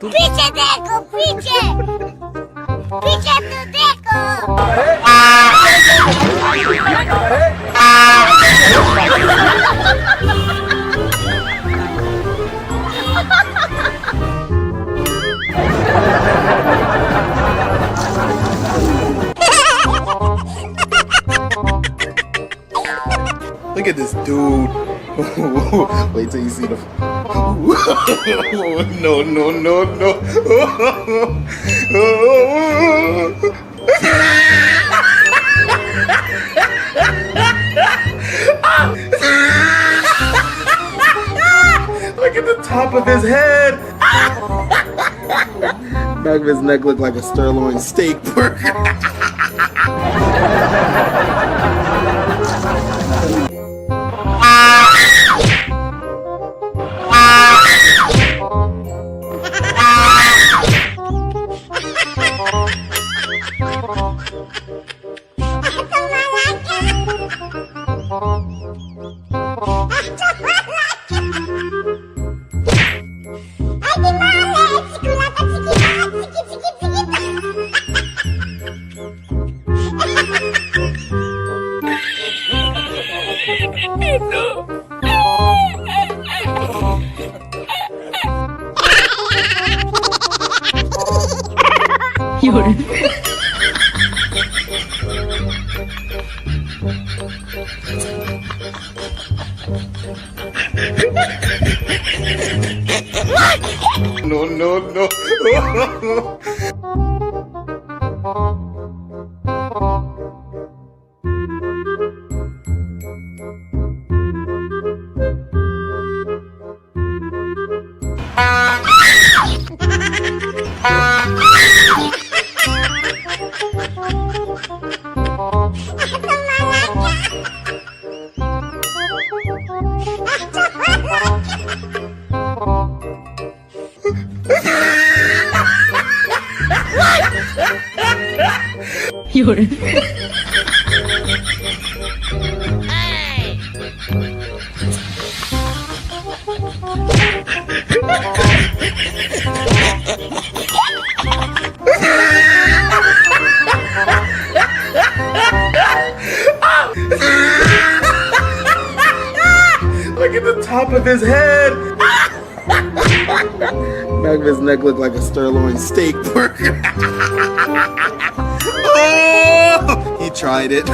पीछे देखो पीछे पीछे तो देखो Look at this dude. Wait till you see the. No, no, no, no. Look at the top of his head. Back of his neck looked like a sirloin steak burger. No, no, no. Look at the top of his head. Back of his neck looked like a sirloin steak burger. Oh, he tried it.